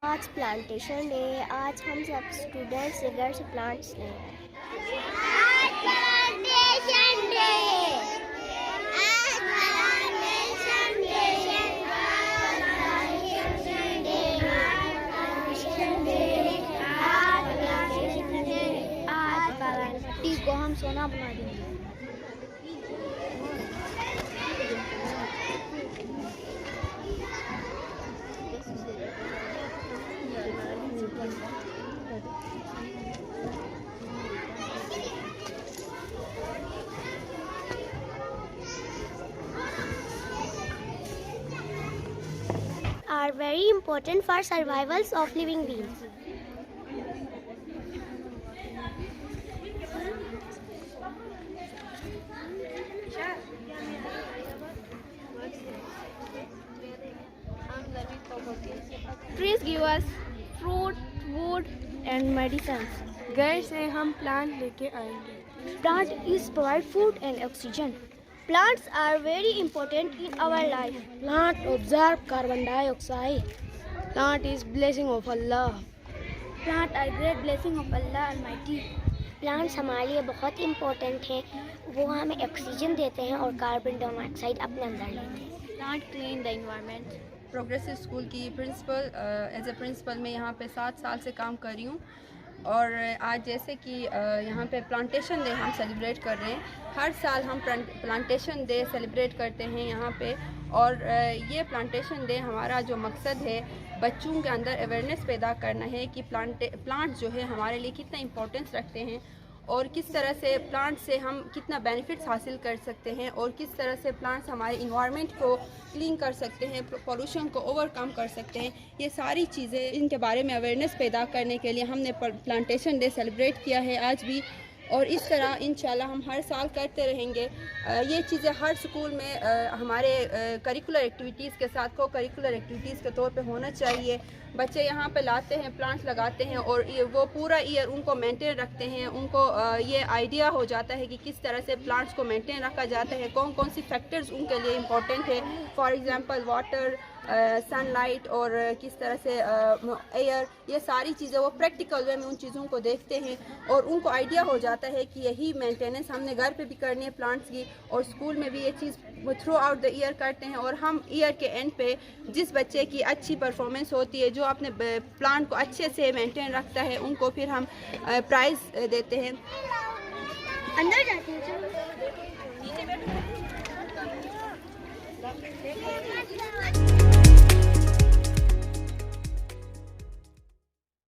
आज plantation day. आज हम सब स्टूडेंट्स घर से प्लांट्स ले आए। आज प्लांटेशन डे। आज प्लांटेशन डे। आज प्लांटेशन डे। आज प्लांटेशन डे। आज प्लांटी को हम सोना बना देंगे। Are very important for survivals of living beings. Trees give us fruit, wood and medicines. घर से हम प्लांट लेके आएंगे. Plant is provide food and oxygen. Plants are very important in our life. Plant absorb carbon dioxide. Plant is blessing of Allah. Plant are great blessing of Allah Almighty. Plants हमारे लिए बहुत important हैं. वो हमें oxygen देते हैं और carbon dioxide अपने अंदर लेते हैं. Plant clean the environment. Progressive school की प्रिंसिपल एज ए प्रिंसिपल मैं यहाँ पे 7 साल से काम कर रही हूँ और आज जैसे कि यहाँ पे प्लांटेशन डे हम सेलिब्रेट कर रहे हैं. हर साल हम प्लांटेशन डे सेलिब्रेट करते हैं यहाँ पे और ये प्लांटेशन डे हमारा जो मकसद है बच्चों के अंदर अवेयरनेस पैदा करना है कि प्लांट जो है हमारे लिए कितना इम्पोर्टेंस रखते हैं और किस तरह से प्लांट से हम कितना बेनिफिट्स हासिल कर सकते हैं और किस तरह से प्लांट्स हमारे इन्वायरमेंट को क्लीन कर सकते हैं, पोल्यूशन को ओवरकम कर सकते हैं. ये सारी चीज़ें इनके बारे में अवेयरनेस पैदा करने के लिए हमने प्लांटेशन डे सेलिब्रेट किया है आज भी और इस तरह इंशाल्लाह हम हर साल करते रहेंगे. ये चीज़ें हर स्कूल में हमारे करिकुलर एक्टिविटीज़ के साथ को करिकुलर एक्टिविटीज़ के तौर पे होना चाहिए. बच्चे यहाँ पे लाते हैं, प्लांट्स लगाते हैं और वो पूरा ईयर उनको मेंटेन रखते हैं. उनको ये आइडिया हो जाता है कि किस तरह से प्लांट्स को मेंटेन रखा जाता है, कौन कौन सी फैक्टर्स उनके लिए इम्पोर्टेंट है. फॉर एग्ज़ाम्पल वाटर, सनलाइट और किस तरह से एयर, ये सारी चीज़ें वो प्रैक्टिकल वे में उन चीज़ों को देखते हैं और उनको आइडिया हो जाता है कि यही मेंटेनेंस हमने घर पे भी करनी है प्लांट्स की और स्कूल में भी ये चीज़ वो थ्रू आउट द ईयर करते हैं. और हम ईयर के एंड पे जिस बच्चे की अच्छी परफॉर्मेंस होती है, जो अपने प्लांट को अच्छे से मेंटेन रखता है, उनको फिर हम प्राइज़ देते हैं. अंदर जाते हैं.